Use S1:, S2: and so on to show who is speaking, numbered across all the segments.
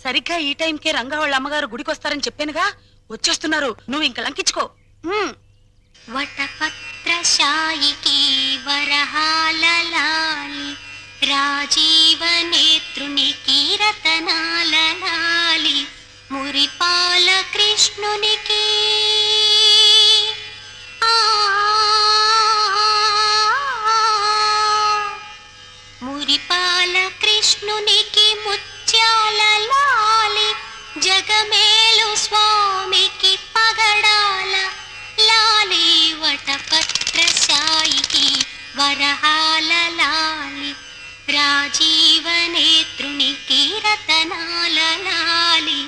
S1: సరిగ్గా ఈ టైంకే రంగా వాళ్ళ అమ్మగారు గుడికి వస్తారని చెప్పానుగా, వచ్చేస్తున్నారు. నువ్వు ఇంక లంకించుకో.
S2: వటపత్రశాయికి వరహాలలాలి రాజీవ నేత్రునికి రతనాలలాలి మురిపాల కృష్ణునికి మురిపాల కృష్ణునికి ముత్యాల లాలి జగమేలు స్వామికి పగడాల లాలి వటపత్రశాయికి వరహాల లాలి రాజీవ నేత్రునికి రతనాల లాలి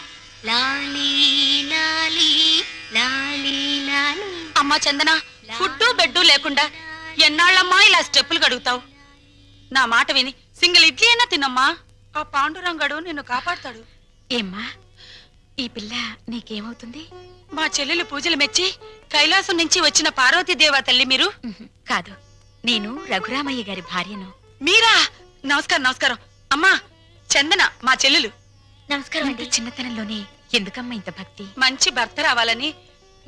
S2: లాలి లాలి లాలి లాలి.
S1: అమ్మా చందన, ఫుడ్డు బెడ్డు లేకుండా ఎన్నాళ్ళమ్మా ఇలా స్టెప్పులు గడుగుతావు? నా మాట విని సింగిల్ ఇడ్లీ అయినా తినమ్మా. ఆ పాండురంగడు నిన్ను కాపాడుతాడు.
S3: ఏమ్మా, ఈ పిల్ల నీకేమవుతుంది?
S1: మా చెల్లెలు పూజలు మెచ్చి కైలాసం నుంచి వచ్చిన పార్వతీదేవా తల్లి మీరు?
S3: కాదు, నేను రఘురామయ్య గారి భార్యను.
S1: మీరా? నమస్కారం నమస్కారం. అమ్మా చందన మా చెల్లెలు.
S3: నమస్కారం అండి. చిన్నతనంలోనే ఎందుకమ్మా ఇంత భక్తి?
S1: మంచి భర్త రావాలని,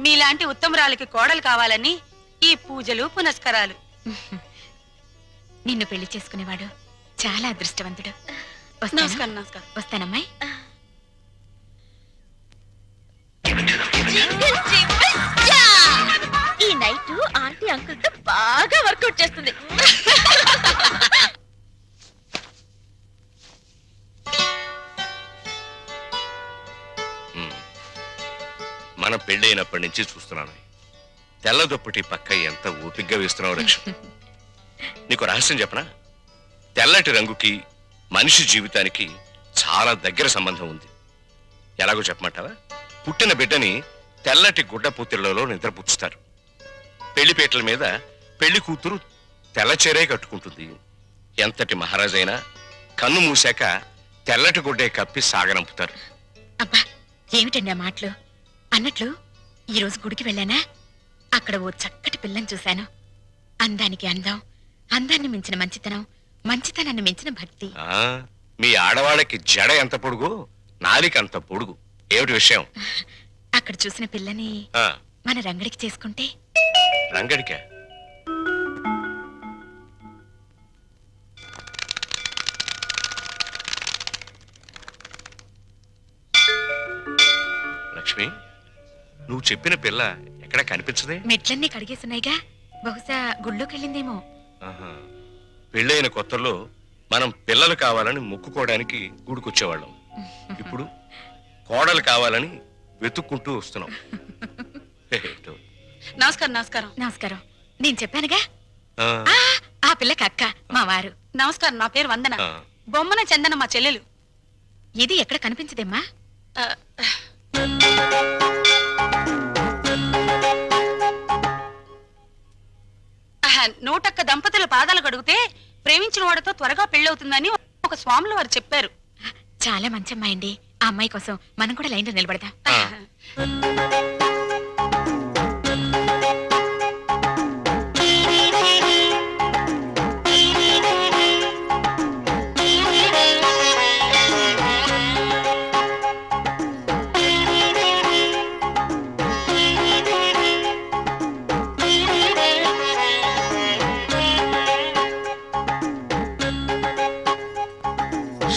S1: మీలాంటి ఉత్తమరాలకి కోడలు కావాలని ఈ పూజలు పునస్కారాలు.
S3: నిన్ను పెళ్లి చేసుకునేవాడు చాలా అదృష్టవంతుడు.
S1: నమస్కారం నమస్కారం.
S3: వస్తానమ్మాయి.
S2: ఈ నైట్ ఆంటీ అంకుల్ తో బాగా వర్కౌట్ చేస్తుంది.
S4: మన పెళ్ళైనప్పటి నుంచి చూస్తున్నాను. తెల్ల దుప్పటి పక్క ఎంత ఓపిగ్గా వేస్తున్నావు లక్ష్మి. నీకు రహస్యం చెప్పనా? తెల్లటి రంగుకి మనిషి జీవితానికి చాలా దగ్గర సంబంధం ఉంది. ఎలాగో చెప్పమంటావా? పుట్టిన బిడ్డని తెల్లటి గుడ్డ పూతిళ్లలో నిద్రపుచ్చుతారు. పెళ్లిపేటల మీద పెళ్లి కూతురు తెల్లచీరే కట్టుకుంటుంది. ఎంతటి మహారాజైనా కన్ను మూసాక తెల్లటి గుడ్డే కప్పి సాగనంపుతారు.
S3: అబ్బా, ఏమిటండి ఆ మాటలు? అన్నట్లు ఈరోజు గుడికి వెళ్ళానా, అక్కడ ఓ చక్కటి పిల్లని చూశాను. అందానికి అందం, అందాన్ని మించిన మంచితనం, మంచితనాన్ని మించిన భక్తి.
S4: మీ ఆడవాళ్ళకి జడ ఎంత పొడుగు, నాలిక అంత పొడుగు. ఏమిటి విషయం?
S3: అక్కడ చూసిన పిల్లని మన రంగడికి చేసుకుంటే.
S4: రంగడికా? లక్ష్మి, నువ్వు చెప్పిన పిల్ల ఎక్కడ కనిపించదే?
S3: మెట్లన్నీ కడిగేస్తున్నాయిగా, బహుశా గుళ్ళోకెళ్ళిందేమో.
S4: పెళ్ళైన కొత్తలో మనం పిల్లలు కావాలని మొక్కుకోవడానికి గూడుకొచ్చేవాళ్ళం. ఇప్పుడు కోడలు కావాలని వెతుక్కుంటూ వస్తున్నాం.
S1: నమస్కారం నమస్కారం.
S3: నమస్కారం. నేను చెప్పానుగా, ఆ పిల్లకి అక్క, మా వారు.
S1: నమస్కారం. నా పేరు వందన. బొమ్మన చందన మా చెల్లెలు.
S3: ఇది ఎక్కడ కనిపించదేమ్మా?
S1: నూటొక్క దంపతుల పాదాలు కడిగితే ప్రేమించిన వాడితో త్వరగా పెళ్ళవుతుందని ఒక స్వాములు వారు చెప్పారు.
S3: చాలా మంచి అమ్మాయి అండి. ఆ అమ్మాయి కోసం మనం కూడా లైన్లో నిలబడదాం.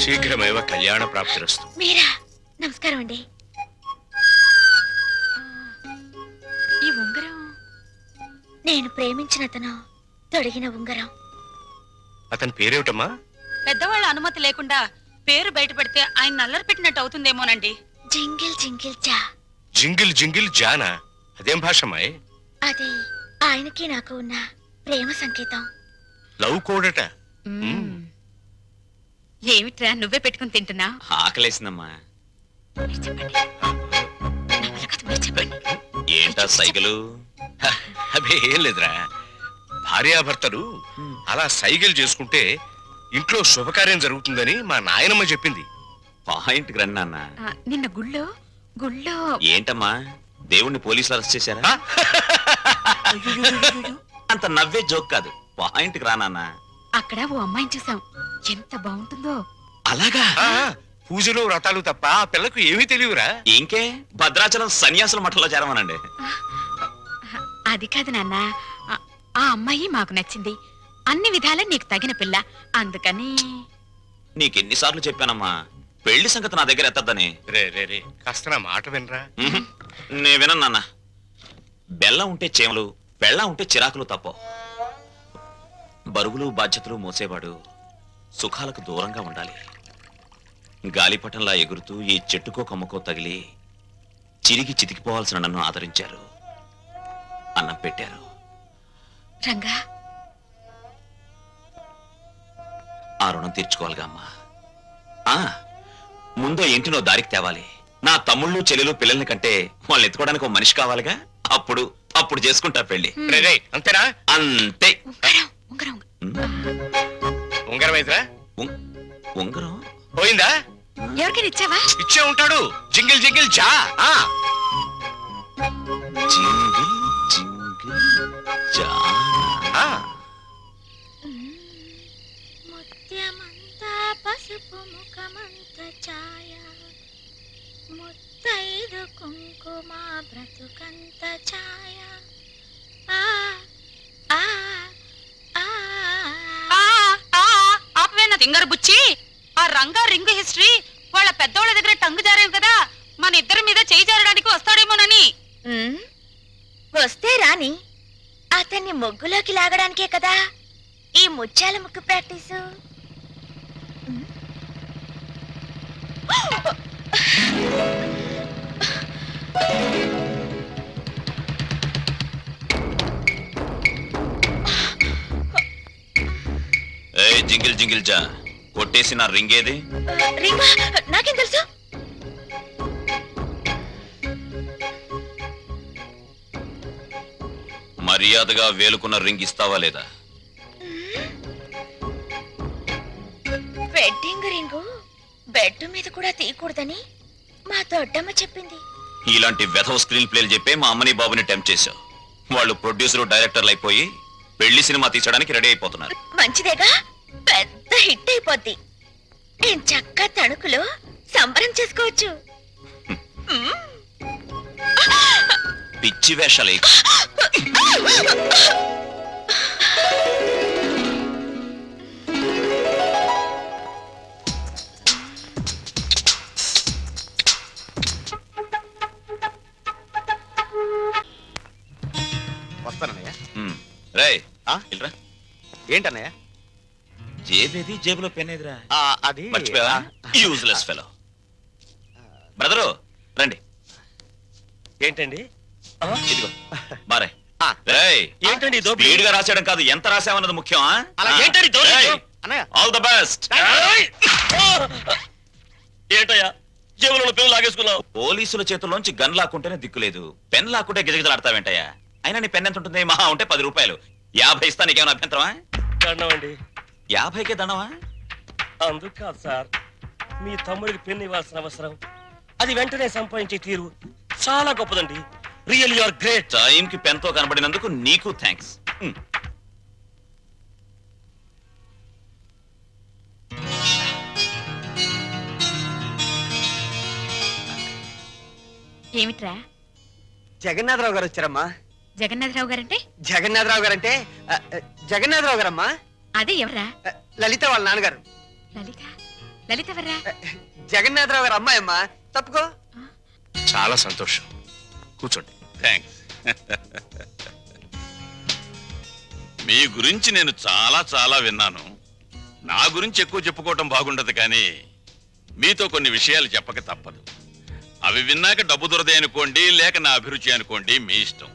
S4: శీఘ్రమేవ కళ్యాణ ప్రాప్తిరస్తు.
S2: మీరా? నమస్కారం అండి.
S3: ఈ ఉంగరం
S2: నేను ప్రేమించిన అతను తొడిగిన ఉంగరం.
S4: అతని పేరేమిటమ్మా?
S1: పెద్దవాళ్ళ అనుమతి లేకుండా పేరు బయట పెడితే ఆయన నల్లరి పెట్టినట్టు అవుతుందేమోనండి.
S2: జింగిల్ జింగిల్ జా.
S4: జింగిల్ జింగిల్ జానా? అదేం భాషమాయ్?
S2: అది ఆయనకి నాకు ఉన్న ప్రేమ సంకేతం.
S4: లవ్ కోడట.
S3: ఏమిట్రా నువ్వే పెట్టుకుని తింటున్నా?
S5: ఆకలేసిందమ్మా.
S3: చెప్పండి. చెప్పండి.
S5: ఏంటా సైకిలు?
S4: అదే ఏం లేదురా, భార్యాభర్తలు అలా సైకిల్ చేసుకుంటే ఇంట్లో శుభకార్యం జరుగుతుందని మా నాయనమ్మ చెప్పింది.
S5: పాయింట్కి రండి నాన్న.
S3: నిన్న గుళ్ళో
S5: ఏంటమ్మా, దేవుణ్ణి పోలీసులు అరెస్ట్ చేశారా? అంత నవ్వే జోక్ కాదు, పాయింట్కి రా నాన్న.
S3: అక్కడ ఓ అమ్మాయిని చూసాం, ఎంత బాగుంటుందో.
S5: అలాగా?
S4: పూజలు వ్రతాలు తప్ప ఆ పిల్లకు ఏమీ తెలియరా?
S5: ఇంకే భద్రాచలం సన్యాసుల మఠంలో చేరమనండి.
S3: అది కాదు నాన్న, ఆ అమ్మాయి మాకు నచ్చింది. అన్ని విధాలా నీకు తగిన పిల్ల, అందుకని.
S5: నీకెన్నిసార్లు చెప్పానమ్మా పెళ్లి సంగతి నా దగ్గర ఎత్తద్దని.
S4: రే కాస్త నా మాట వినరా?
S5: నే వినను నాన్న. బెల్లం ఉంటే చేమలు, బెల్లం ఉంటే చిరాకులు తప్ప. బరువులు బాధ్యతలు మోసేవాడు సుఖాలకు దూరంగా ఉండాలి. గాలిపటంలా ఎగురుతూ ఈ చెట్టుకో కొమ్మకో తగిలి చిరిగి చితికిపోవాల్సిన నన్ను ఆదరించారు, అన్నం పెట్టారు.
S3: రంగా,
S5: ఆ రుణం తీర్చుకోవాలిగా అమ్మా. ముందో ఇంటినో దారికి తేవాలి. నా తమ్ముళ్ళు చెల్లెలు పిల్లల్ని కంటే వాళ్ళు ఎత్తుకోవడానికి ఒక మనిషి కావాలిగా. అప్పుడు చేసుకుంటా పెళ్లి.
S4: రే అంతేనా?
S5: అంతే.
S3: ఉంగరం
S4: ఉంగరం అయితేరా?
S5: ఉంగరం
S4: పోయిందా?
S3: ఎవరికైనా ఇచ్చావా?
S4: ఇచ్చే ఉంటాడు. జింగిల్ జింగిల్ జా.
S5: జింగిల్ జింగిల్ జానా.
S2: ముత్యమంతా పసుపు ముఖమంత ఛాయ, ముత్తైదు కుంకుమ బ్రతుకంత ఛాయ. ఆ ఆ ఆ
S1: ఆపవేనా తింగర బుచ్చి? ఆ రంగా రింగు హిస్టరీ వాళ్ళ పెద్దోళ్ళ దగ్గర టంగు జారేవు కదా, మన ఇద్దరి మీద చేయి జారడానికి వస్తాడేమోనని.
S2: వస్తే రాని, అతన్ని ముగ్గులోకి లాగడానికే కదా ఈ ముత్యాల ముగ్గు ప్రాక్టీసు.
S5: జింగిల్ జింగిల్ జా కొట్టేసి నా రింగ్ ఏది?
S2: రింగా నాకేం తెలుసు?
S5: మర్యాదగా వేలుకున్న రింగ్ ఇస్తావా లేదా?
S2: వెడ్డింగ్ రింగు బెడ్ మీద కూడా తీయకూడదని మా దొడ్డమ్మ చెప్పింది.
S5: ఇలాంటి వెధవ స్క్రీన్ ప్లేలు చెప్పే మా అమ్మని బాబుని టెంప్ట్ చేశావు. వాళ్ళు ప్రొడ్యూసర్ డైరెక్టర్లు అయిపోయి పెళ్లి సినిమా తీసడానికి రెడీ అయిపోతున్నారు.
S2: మంచిదేగా, పెద్ద హిట్ అయిపోద్ది. నేను చక్కగా తణుకులో సంబరం చేసుకోవచ్చు.
S5: పిచ్చి వేషాలే.
S6: వస్తానన్నయ్య.
S5: రేయ్
S6: ఆ?
S5: ఇల్రా.
S6: ఏంటన్నయ్య?
S5: జేబేది, జేబులో పెన్ ఏదిరా?
S6: అది
S5: మర్చిపోయావా? Useless fellow. బ్రదరు రండి.
S6: ఏంటండి?
S5: ఇదిగో బారే.
S6: ఆ.
S5: రేయ్
S6: ఏంటండి ఈ దోపిడీ?
S5: స్పీడ్ గా రాసేయడం కాదు, ఎంత రాసావన్నది ముఖ్యం.
S6: అలా ఏంటండి దోపిడీ? అన్నయ్య.
S5: All the best.
S6: ఏంటయ్యా జేబులో పెన్ లాగేసుకున్నావు?
S5: పోలీసుల చేతుల్లోంచి గన్ లాక్కుంటేనే దిక్కులేదు, పెన్ లాక్కుంటే గిజగిజలాడతావేంటయ్యా? అయినా నీ పెన్ ఎంత ఉంటుంది? మహా ఉంటే 10 రూపాయలు. 50 ఇస్తా, నీకేమైనా అభ్యంతరమా?
S6: దండమండి.
S5: 50కే దండమా?
S6: అందుకు కాదు సార్, మీ తమ్ముడికి పెన్ ఇవ్వాల్సిన అవసరం, అది వెంటనే సంపాదించే తీరు చాలా గొప్పదండి. Real you are great.
S5: టైంకి పెన్తో కనబడినందుకు నీకు థ్యాంక్స్.
S3: ఏమిట్రా?
S7: జగన్నాథరావు గారు వచ్చారమ్మా.
S3: జగన్నాథరావు గారంటే?
S7: జగన్నాథరావు గారంటే జగన్నాథరావు గారమ్మా.
S3: అదే ఎవరా?
S7: లలిత వాళ్ళ నాన్నగారు.
S3: లలిత? లలిత ఎవర్రా?
S7: జగన్నాథరావు గారు అమ్మాయి అమ్మా. తప్పుకో.
S4: చాలా సంతోషం, కూర్చోండి.
S8: థ్యాంక్స్. మీ గురించి నేను చాలా చాలా విన్నాను. నా గురించి ఎక్కువ చెప్పుకోవటం బాగుండదు, కానీ మీతో కొన్ని విషయాలు చెప్పక తప్పదు. అవి విన్నాక డబ్బు దొరదే అనుకోండి, లేక నా అభిరుచి అనుకోండి, మీ ఇష్టం.